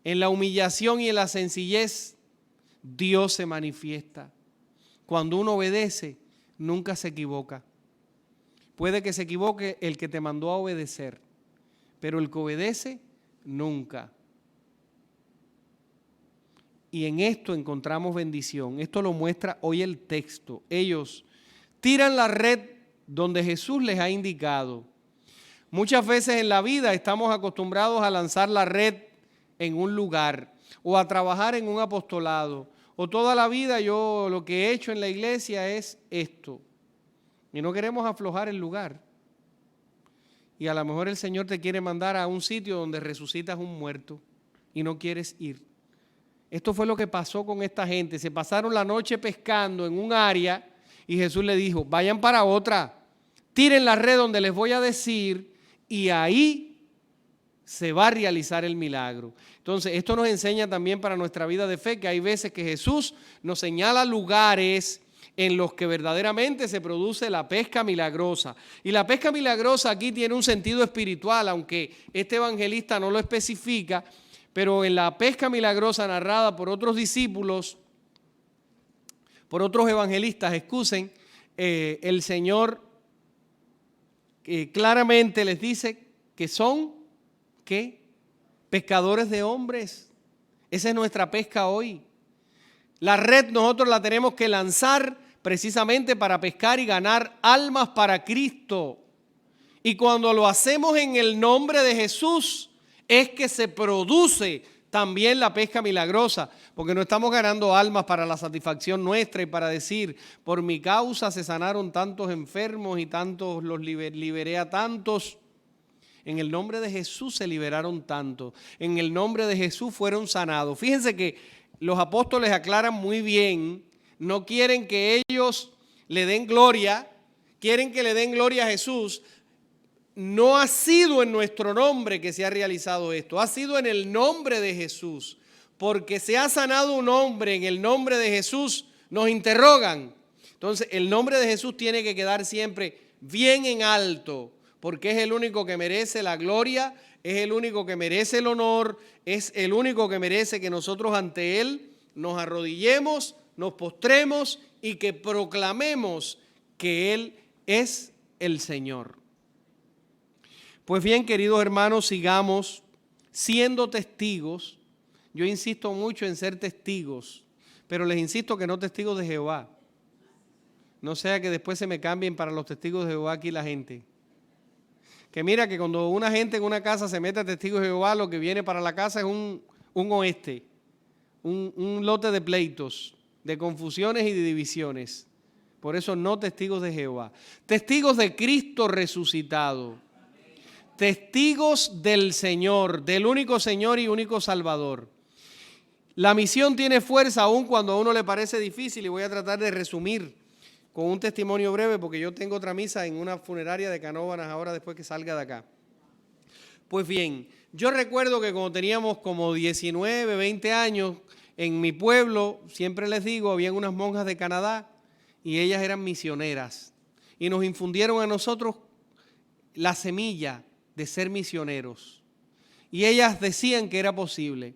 En la humillación y en la sencillez Dios se manifiesta. Cuando uno obedece, nunca se equivoca. Puede que se equivoque el que te mandó a obedecer, pero el que obedece, nunca. Y en esto encontramos bendición. Esto lo muestra hoy el texto. Ellos tiran la red donde Jesús les ha indicado. Muchas veces en la vida estamos acostumbrados a lanzar la red en un lugar o a trabajar en un apostolado. O toda la vida yo lo que he hecho en la iglesia es esto. Y no queremos aflojar el lugar. Y a lo mejor el Señor te quiere mandar a un sitio donde resucitas un muerto y no quieres ir. Esto fue lo que pasó con esta gente. Se pasaron la noche pescando en un área Y Jesús le dijo, vayan para otra, tiren la red donde les voy a decir y ahí se va a realizar el milagro. Entonces, esto nos enseña también para nuestra vida de fe que hay veces que Jesús nos señala lugares en los que verdaderamente se produce la pesca milagrosa. Y la pesca milagrosa aquí tiene un sentido espiritual, aunque este evangelista no lo especifica, pero en la pesca milagrosa narrada por otros discípulos, por otros evangelistas, el Señor claramente les dice que son, ¿qué? Pescadores de hombres. Esa es nuestra pesca hoy. La red nosotros la tenemos que lanzar precisamente para pescar y ganar almas para Cristo. Y cuando lo hacemos en el nombre de Jesús, es que se produce también la pesca milagrosa, porque no estamos ganando almas para la satisfacción nuestra y para decir, por mi causa se sanaron tantos enfermos y tantos los liberé a tantos. En el nombre de Jesús se liberaron tantos, en el nombre de Jesús fueron sanados. Fíjense que los apóstoles aclaran muy bien, no quieren que ellos le den gloria, quieren que le den gloria a Jesús. No ha sido en nuestro nombre que se ha realizado esto, ha sido en el nombre de Jesús. Porque se ha sanado un hombre en el nombre de Jesús, nos interrogan. Entonces, el nombre de Jesús tiene que quedar siempre bien en alto, porque es el único que merece la gloria, es el único que merece el honor, es el único que merece que nosotros ante Él nos arrodillemos, nos postremos y que proclamemos que Él es el Señor. Pues bien, queridos hermanos, sigamos siendo testigos. Yo insisto mucho en ser testigos, pero les insisto que no testigos de Jehová. No sea que después se me cambien para los testigos de Jehová aquí la gente. Que mira que cuando una gente en una casa se mete a testigos de Jehová, lo que viene para la casa es un oeste, un lote de pleitos, de confusiones y de divisiones. Por eso no testigos de Jehová. Testigos de Cristo resucitado. Testigos del Señor, del único Señor y único Salvador. La misión tiene fuerza aun cuando a uno le parece difícil y voy a tratar de resumir con un testimonio breve porque yo tengo otra misa en una funeraria de Canóvanas ahora después que salga de acá. Pues bien, yo recuerdo que cuando teníamos como 19, 20 años, en mi pueblo, siempre les digo, habían unas monjas de Canadá y ellas eran misioneras y nos infundieron a nosotros la semilla de ser misioneros. Y ellas decían que era posible.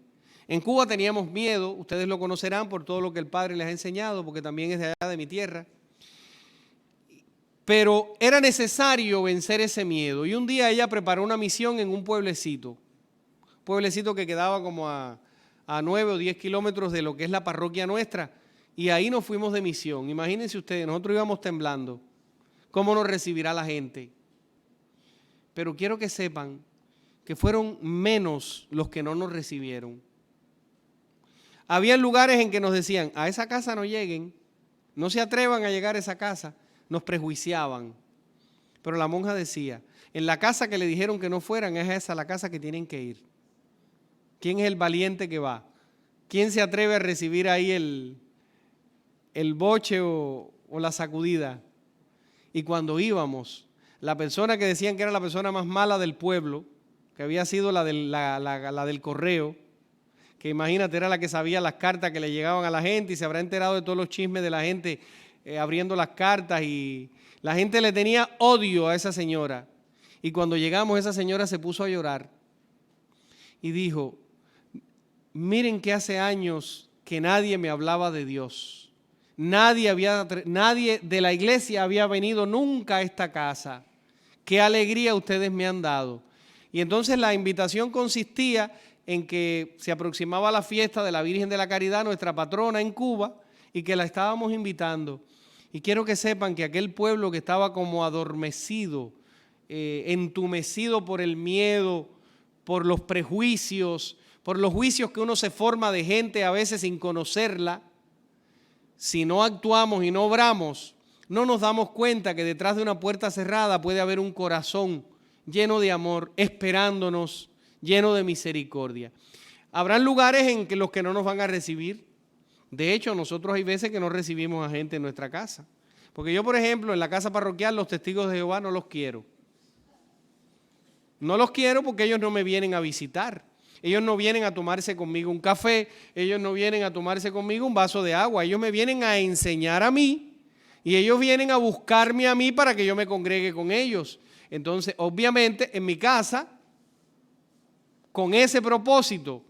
En Cuba teníamos miedo, ustedes lo conocerán por todo lo que el Padre les ha enseñado, porque también es de allá de mi tierra. Pero era necesario vencer ese miedo. Y un día ella preparó una misión en un pueblecito que quedaba como a 9 o 10 kilómetros de lo que es la parroquia nuestra. Y ahí nos fuimos de misión. Imagínense ustedes, nosotros íbamos temblando. ¿Cómo nos recibirá la gente? Pero quiero que sepan que fueron menos los que no nos recibieron. Había lugares en que nos decían, a esa casa no lleguen, no se atrevan a llegar a esa casa, nos prejuiciaban. Pero la monja decía, en la casa que le dijeron que no fueran, es esa la casa que tienen que ir. ¿Quién es el valiente que va? ¿Quién se atreve a recibir ahí el boche o la sacudida? Y cuando íbamos, la persona que decían que era la persona más mala del pueblo, que había sido la del correo, que imagínate era la que sabía las cartas que le llegaban a la gente y se habrá enterado de todos los chismes de la gente abriendo las cartas y la gente le tenía odio a esa señora. Y cuando llegamos esa señora se puso a llorar y dijo, miren que hace años que nadie me hablaba de Dios. Nadie de la iglesia había venido nunca a esta casa. Qué alegría ustedes me han dado. Y entonces la invitación consistía en que se aproximaba la fiesta de la Virgen de la Caridad, nuestra patrona en Cuba, y que la estábamos invitando. Y quiero que sepan que aquel pueblo que estaba como adormecido, entumecido por el miedo, por los prejuicios, por los juicios que uno se forma de gente a veces sin conocerla, si no actuamos y no obramos, no nos damos cuenta que detrás de una puerta cerrada puede haber un corazón lleno de amor, esperándonos, lleno de misericordia. Habrán lugares en que los que no nos van a recibir. De hecho, nosotros hay veces que no recibimos a gente en nuestra casa, Porque yo, por ejemplo, en la casa parroquial, los testigos de Jehová no los quiero. No los quiero porque ellos no me vienen a visitar. Ellos no vienen a tomarse conmigo un café. Ellos no vienen a tomarse conmigo un vaso de agua. Ellos me vienen a enseñar a mí y ellos vienen a buscarme a mí para que yo me congregue con ellos. Entonces, obviamente, en mi casa, con ese propósito,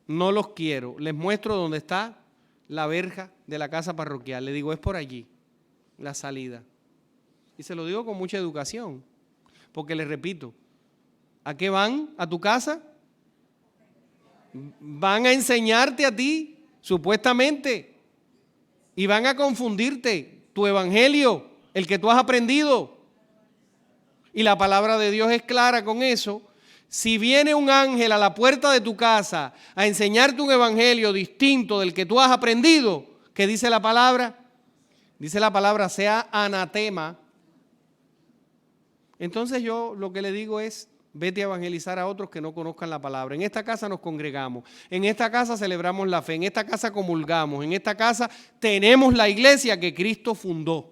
no los quiero. Les muestro dónde está la verja de la casa parroquial. Les digo, es por allí, la salida. Y se lo digo con mucha educación, porque les repito, ¿a qué van? ¿A tu casa? Van a enseñarte a ti, supuestamente, y van a confundirte tu evangelio, el que tú has aprendido. Y la palabra de Dios es clara con eso. Si viene un ángel a la puerta de tu casa a enseñarte un evangelio distinto del que tú has aprendido, ¿qué dice la palabra? Dice la palabra, sea anatema. Entonces yo lo que le digo es, vete a evangelizar a otros que no conozcan la palabra. En esta casa nos congregamos, en esta casa celebramos la fe, en esta casa comulgamos, en esta casa tenemos la iglesia que Cristo fundó.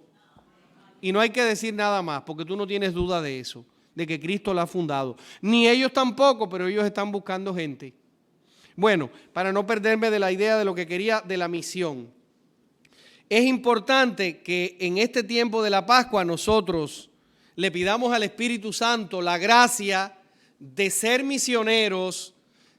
Y no hay que decir nada más, porque tú no tienes duda de eso, de que Cristo la ha fundado. Ni ellos tampoco, pero ellos están buscando gente. Bueno, para no perderme de la idea de lo que quería de la misión, es importante que en este tiempo de la Pascua nosotros le pidamos al Espíritu Santo la gracia de ser misioneros,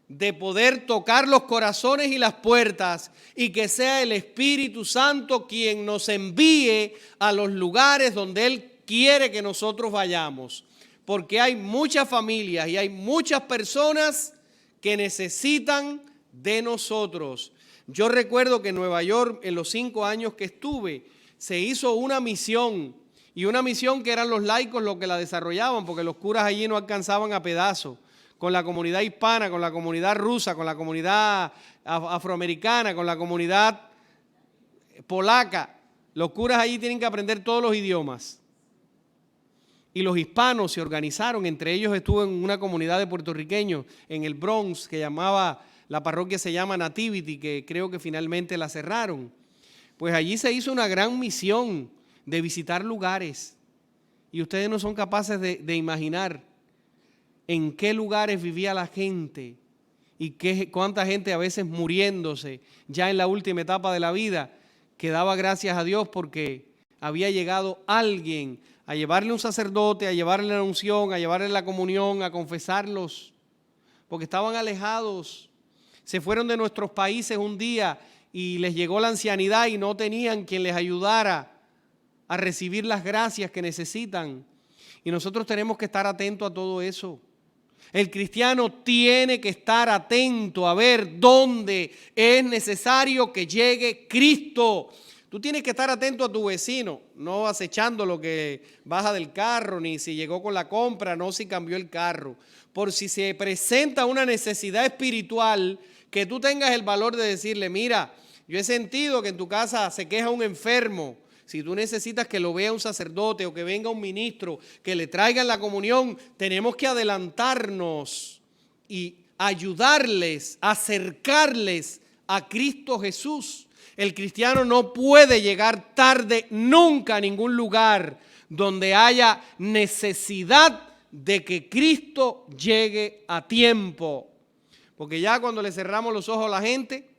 de poder tocar los corazones y las puertas y que sea el Espíritu Santo quien nos envíe a los lugares donde Él quiere que nosotros vayamos. Porque hay muchas familias y hay muchas personas que necesitan de nosotros. Yo recuerdo que en Nueva York, en los 5 años que estuve, se hizo una misión. Y una misión que eran los laicos los que la desarrollaban, porque los curas allí no alcanzaban a pedazos. Con la comunidad hispana, con la comunidad rusa, con la comunidad afroamericana, con la comunidad polaca. Los curas allí tienen que aprender todos los idiomas. Y los hispanos se organizaron, entre ellos estuvo en una comunidad de puertorriqueños en el Bronx, que la parroquia se llama Nativity, que creo que finalmente la cerraron. Pues allí se hizo una gran misión de visitar lugares. Y ustedes no son capaces de imaginar en qué lugares vivía la gente y cuánta gente a veces muriéndose ya en la última etapa de la vida, que daba gracias a Dios porque había llegado alguien a llevarle un sacerdote, a llevarle la unción, a llevarle la comunión, a confesarlos, porque estaban alejados. Se fueron de nuestros países un día y les llegó la ancianidad y no tenían quien les ayudara a recibir las gracias que necesitan. Y nosotros tenemos que estar atentos a todo eso. El cristiano tiene que estar atento a ver dónde es necesario que llegue Cristo. Tú tienes que estar atento a tu vecino, no acechando lo que baja del carro, ni si llegó con la compra, no si cambió el carro. Por si se presenta una necesidad espiritual, que tú tengas el valor de decirle, mira, yo he sentido que en tu casa se queja un enfermo. Si tú necesitas que lo vea un sacerdote o que venga un ministro, que le traigan la comunión, tenemos que adelantarnos y ayudarles, acercarles a Cristo Jesús. El cristiano no puede llegar tarde nunca a ningún lugar donde haya necesidad de que Cristo llegue a tiempo. Porque ya cuando le cerramos los ojos a la gente,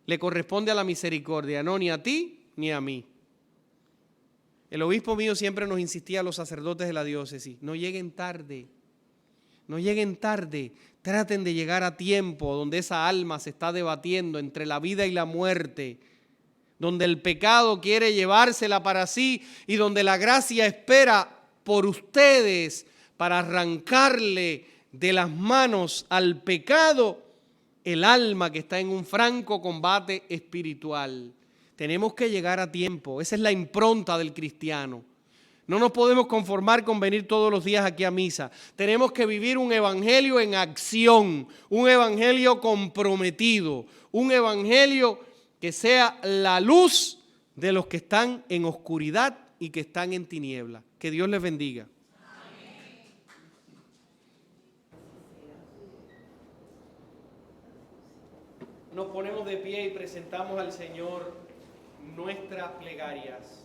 le corresponde a la misericordia, no ni a ti ni a mí. El obispo mío siempre nos insistía a los sacerdotes de la diócesis, no lleguen tarde, traten de llegar a tiempo donde esa alma se está debatiendo entre la vida y la muerte, donde el pecado quiere llevársela para sí y donde la gracia espera por ustedes para arrancarle de las manos al pecado el alma que está en un franco combate espiritual. Tenemos que llegar a tiempo. Esa es la impronta del cristiano. No nos podemos conformar con venir todos los días aquí a misa. Tenemos que vivir un evangelio en acción, un evangelio comprometido, un evangelio que sea la luz de los que están en oscuridad y que están en tiniebla. Que Dios les bendiga. Nos ponemos de pie y presentamos al Señor nuestras plegarias.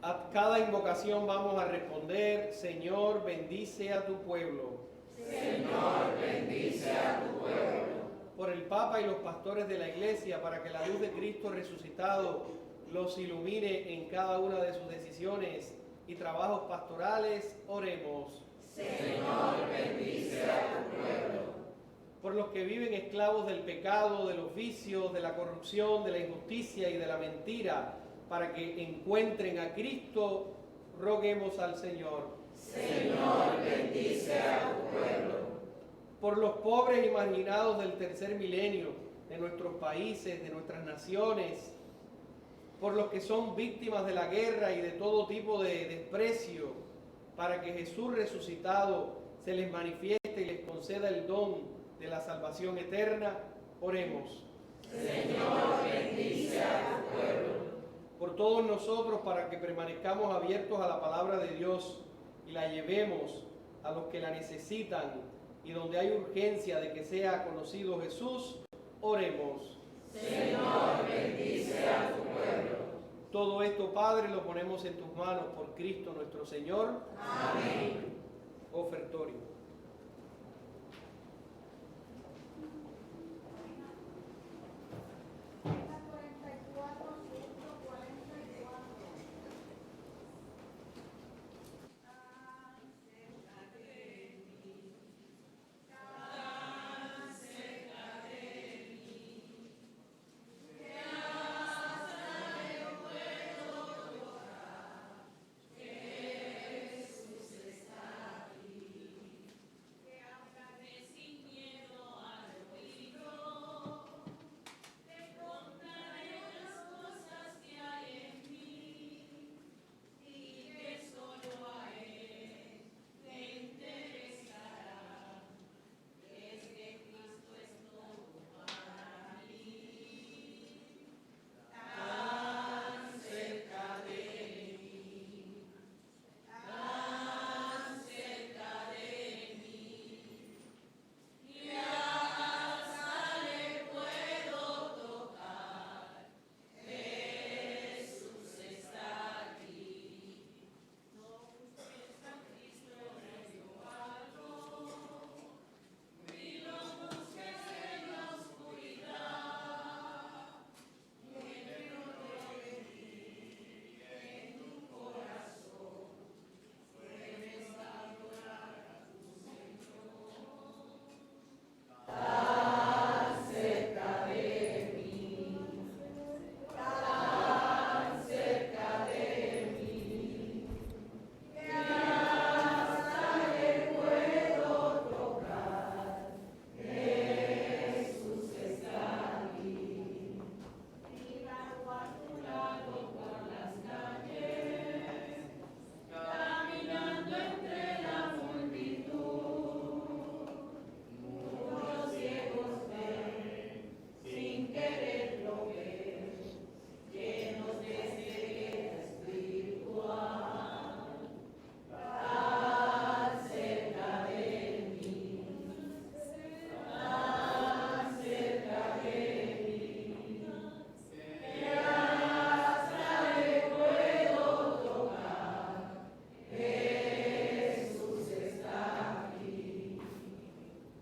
A cada invocación vamos a responder: Señor, bendice a tu pueblo. Señor, bendice a tu pueblo. Por el Papa y los pastores de la Iglesia, para que la luz de Cristo resucitado los ilumine en cada una de sus decisiones y trabajos pastorales, oremos. Señor, bendice a tu pueblo. Por los que viven esclavos del pecado, de los vicios, de la corrupción, de la injusticia y de la mentira, para que encuentren a Cristo, roguemos al Señor. Señor, bendice a tu pueblo. Por los pobres y marginados del tercer milenio, de nuestros países, de nuestras naciones, por los que son víctimas de la guerra y de todo tipo de desprecio, para que Jesús resucitado se les manifieste y les conceda el don de la salvación eterna, oremos. Señor, bendice a tu pueblo. Por todos nosotros, para que permanezcamos abiertos a la palabra de Dios y la llevemos a los que la necesitan, y donde hay urgencia de que sea conocido Jesús, oremos. Señor, bendice a tu pueblo. Todo esto, Padre, lo ponemos en tus manos por Cristo nuestro Señor. Amén. Ofertorio.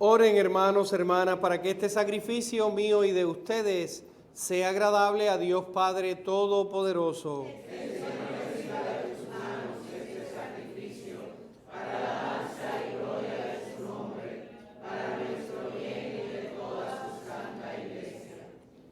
Oren, hermanos, hermanas, para que este sacrificio mío y de ustedes sea agradable a Dios Padre Todopoderoso.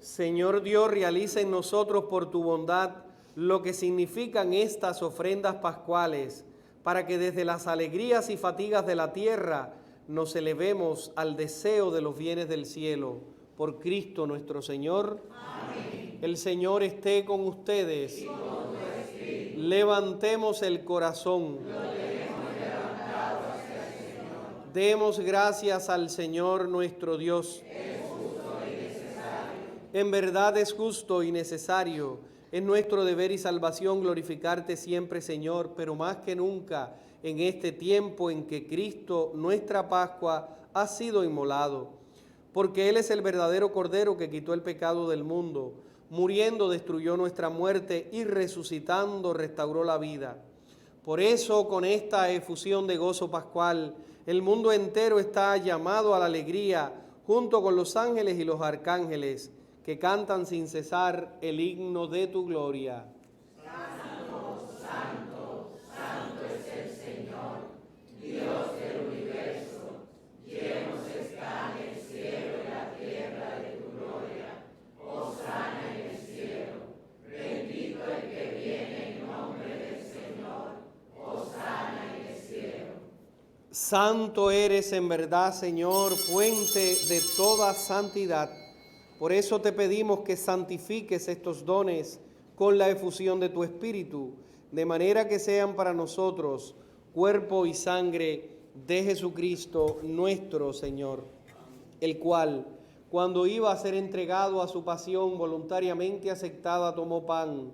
Señor Dios, realiza en nosotros por tu bondad lo que significan estas ofrendas pascuales, para que desde las alegrías y fatigas de la tierra nos elevemos al deseo de los bienes del cielo. Por Cristo nuestro Señor. Amén. El Señor esté con ustedes. Y con tu espíritu. Levantemos el corazón. Lo tenemos levantado hacia el Señor. Demos gracias al Señor nuestro Dios. Es justo y necesario. En verdad es justo y necesario. Es nuestro deber y salvación glorificarte siempre, Señor, pero más que nunca en este tiempo en que Cristo, nuestra Pascua, ha sido inmolado. Porque Él es el verdadero Cordero que quitó el pecado del mundo. Muriendo destruyó nuestra muerte y resucitando restauró la vida. Por eso, con esta efusión de gozo pascual, el mundo entero está llamado a la alegría, junto con los ángeles y los arcángeles, que cantan sin cesar el himno de tu gloria. Santo, santo, santo es el Señor, Dios del universo. Llenos están el cielo y la tierra de tu gloria. Hosana en el cielo. Bendito el que viene en nombre del Señor. Hosana en el cielo. Santo eres en verdad, Señor, fuente de toda santidad. Por eso te pedimos que santifiques estos dones con la efusión de tu Espíritu, de manera que sean para nosotros cuerpo y sangre de Jesucristo nuestro Señor, el cual, cuando iba a ser entregado a su pasión voluntariamente aceptada, tomó pan,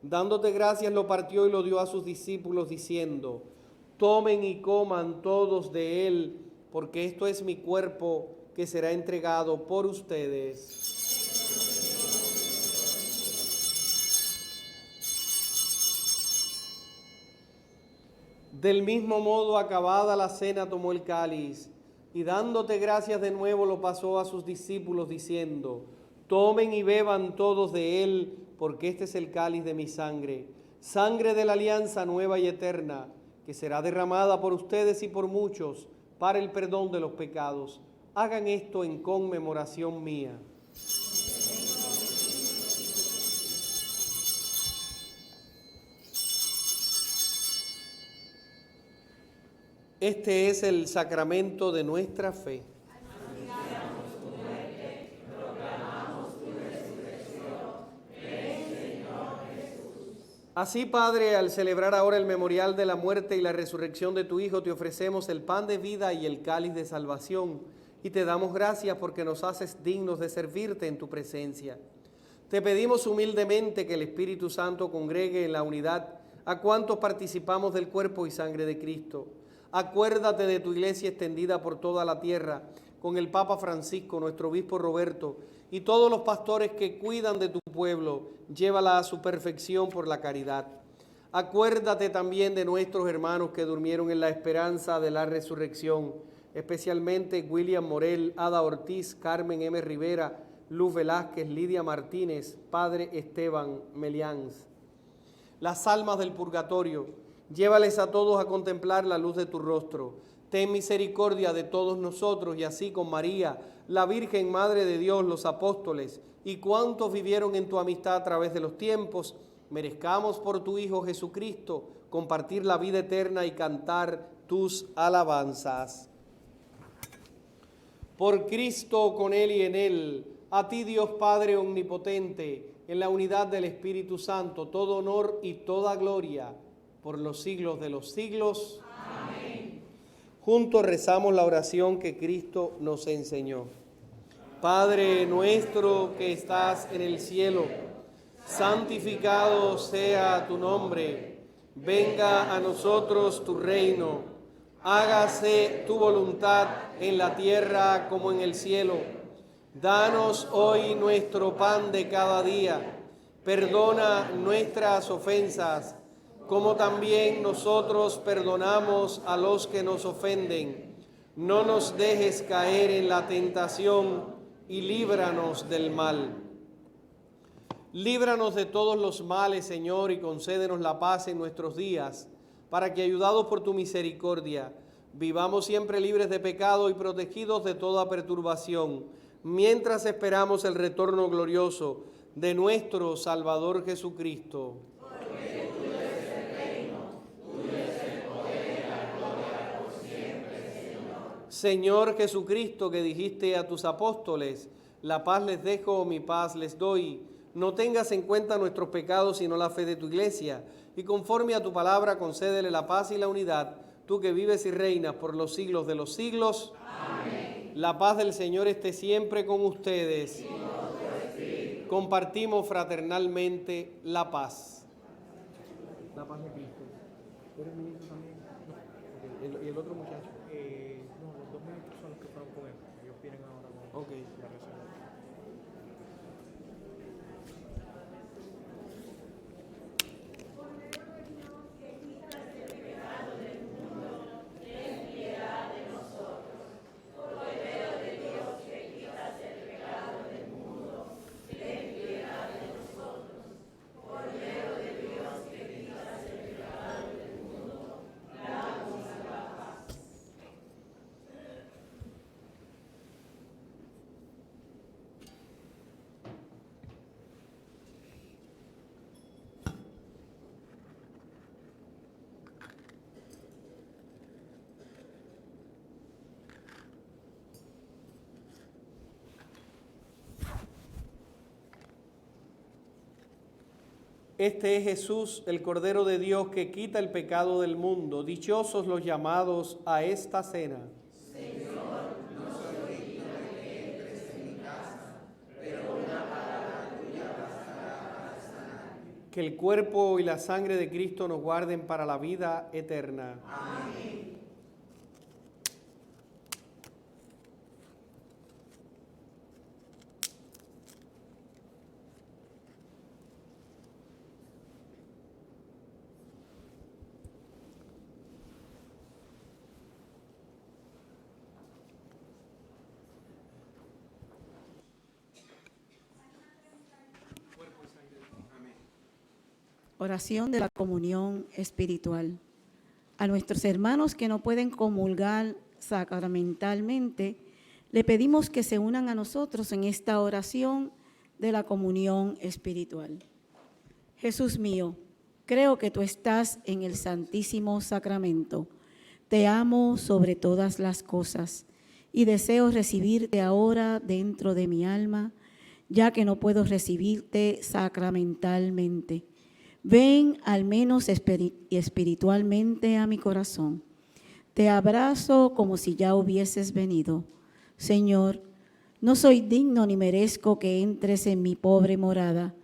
dándote gracias lo partió y lo dio a sus discípulos, diciendo: tomen y coman todos de él, porque esto es mi cuerpo que será entregado por ustedes. Del mismo modo, acabada la cena, tomó el cáliz y dándote gracias de nuevo lo pasó a sus discípulos, diciendo: tomen y beban todos de él, porque este es el cáliz de mi sangre, sangre de la alianza nueva y eterna, que será derramada por ustedes y por muchos para el perdón de los pecados. Hagan esto en conmemoración mía. Este es el sacramento de nuestra fe. Así, Padre, al celebrar ahora el memorial de la muerte y la resurrección de tu Hijo, te ofrecemos el pan de vida y el cáliz de salvación, y te damos gracias porque nos haces dignos de servirte en tu presencia. Te pedimos humildemente que el Espíritu Santo congregue en la unidad a cuantos participamos del cuerpo y sangre de Cristo. Acuérdate de tu iglesia extendida por toda la tierra, con el Papa Francisco, nuestro obispo Roberto, y todos los pastores que cuidan de tu pueblo. Llévala a su perfección por la caridad. Acuérdate también de nuestros hermanos que durmieron en la esperanza de la resurrección, especialmente William Morel, Ada Ortiz, Carmen M. Rivera, Luz Velázquez, Lidia Martínez, Padre Esteban Melians. Las almas del purgatorio, llévales a todos a contemplar la luz de tu rostro. Ten misericordia de todos nosotros, y así con María, la Virgen Madre de Dios, los apóstoles y cuantos vivieron en tu amistad a través de los tiempos, merezcamos por tu Hijo Jesucristo compartir la vida eterna y cantar tus alabanzas. Por Cristo, con Él y en Él, a ti Dios Padre omnipotente, en la unidad del Espíritu Santo, todo honor y toda gloria por los siglos de los siglos. Amén. Juntos rezamos la oración que Cristo nos enseñó. Padre nuestro que estás en el cielo, santificado sea tu nombre. Venga a nosotros tu reino. Hágase tu voluntad en la tierra como en el cielo. Danos hoy nuestro pan de cada día. Perdona nuestras ofensas, como también nosotros perdonamos a los que nos ofenden. No nos dejes caer en la tentación y líbranos del mal. Líbranos de todos los males, Señor, y concédenos la paz en nuestros días, para que, ayudados por tu misericordia, vivamos siempre libres de pecado y protegidos de toda perturbación, mientras esperamos el retorno glorioso de nuestro Salvador Jesucristo. Porque tuyo es el reino, tuyo es el poder y la gloria por siempre, Señor. Señor Jesucristo, que dijiste a tus apóstoles: la paz les dejo, mi paz les doy. No tengas en cuenta nuestros pecados, sino la fe de tu iglesia. Y conforme a tu palabra, concédele la paz y la unidad, tú que vives y reinas por los siglos de los siglos. Amén. La paz del Señor esté siempre con ustedes. Compartimos fraternalmente la paz. La paz de Cristo. ¿Eres ministro también? No. ¿Y el otro muchacho? No, los dos ministros son los que fueron con él. Ellos vienen ahora con Ok. la reserva. Este es Jesús, el Cordero de Dios que quita el pecado del mundo. Dichosos los llamados a esta cena. Que el cuerpo y la sangre de Cristo nos guarden para la vida eterna. Amén. Oración de la comunión espiritual. A nuestros hermanos que no pueden comulgar sacramentalmente, le pedimos que se unan a nosotros en esta oración de la comunión espiritual. Jesús mío, creo que tú estás en el Santísimo Sacramento. Te amo sobre todas las cosas y deseo recibirte ahora dentro de mi alma, ya que no puedo recibirte sacramentalmente. Ven al menos espiritualmente a mi corazón. Te abrazo como si ya hubieses venido. Señor, no soy digno ni merezco que entres en mi pobre morada,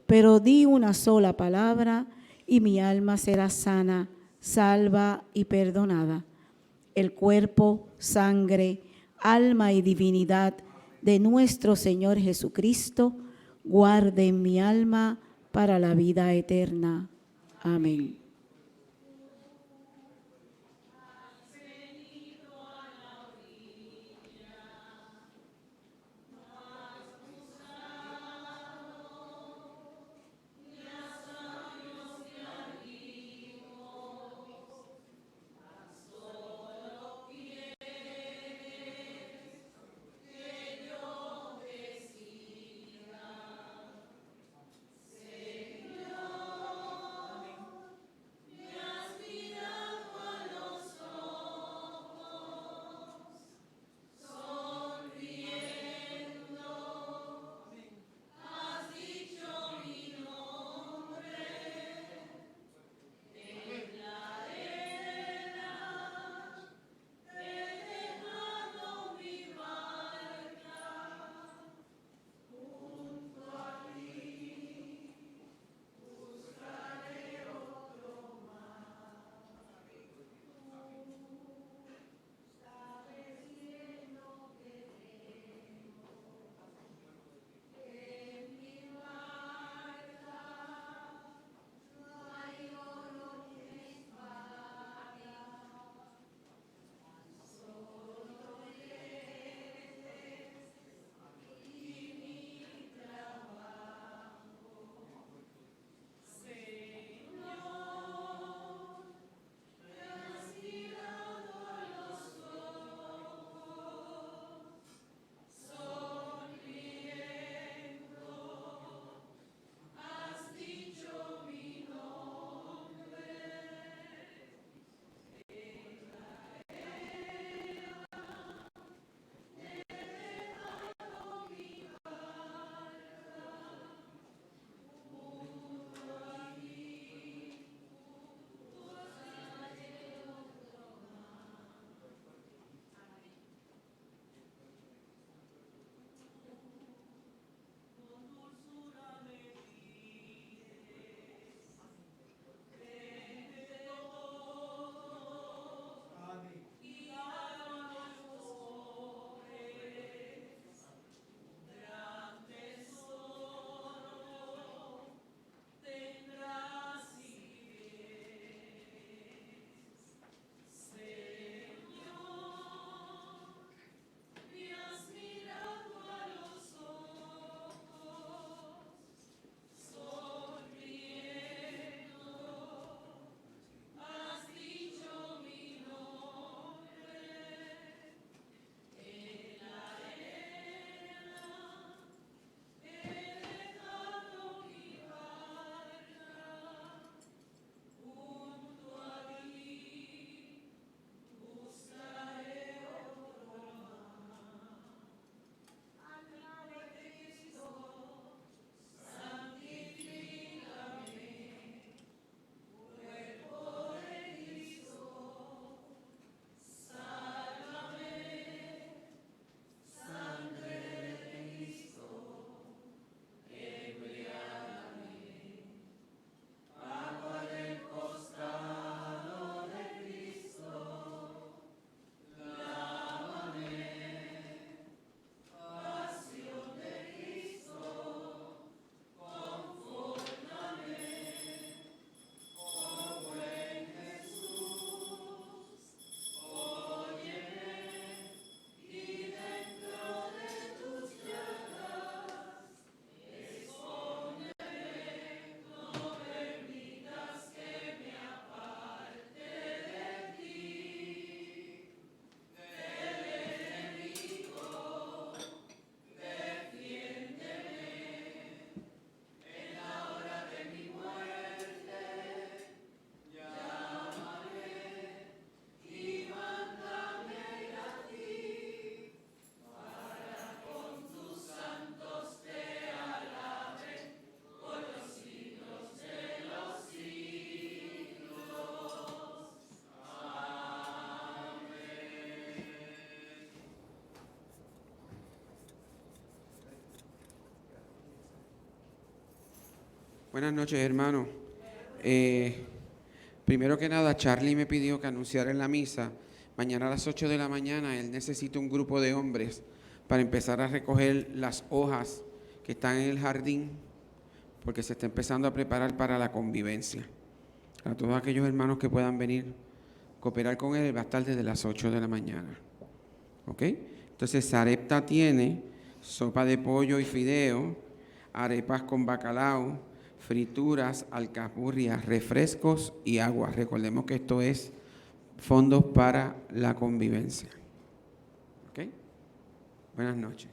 pero di una sola palabra y mi alma será sana, salva y perdonada. El cuerpo, sangre, alma y divinidad de nuestro Señor Jesucristo guarde en mi alma para la vida eterna. Amén. Buenas noches, hermano. Primero que nada, Charlie me pidió que anunciara en la misa, mañana a las 8 de la mañana, él necesita un grupo de hombres para empezar a recoger las hojas que están en el jardín, porque se está empezando a preparar para la convivencia. A todos aquellos hermanos que puedan venir, cooperar con él, va a estar desde las 8 de la mañana. ¿Ok? Entonces, Sarepta tiene sopa de pollo y fideo, arepas con bacalao, frituras, alcapurrias, refrescos y agua. Recordemos que esto es fondos para la convivencia. ¿Ok? Buenas noches.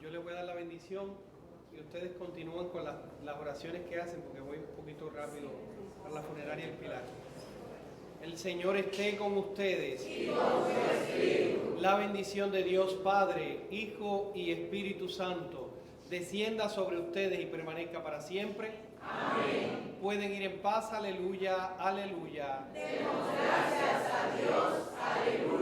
Yo les voy a dar la bendición y ustedes continúan con las oraciones que hacen, porque voy un poquito rápido para la funeraria del Pilar. El Señor esté con ustedes. Y con su espíritu. La bendición de Dios Padre, Hijo y Espíritu Santo descienda sobre ustedes y permanezca para siempre. Amén. Pueden ir en paz. Aleluya, aleluya. Demos gracias a Dios. Aleluya.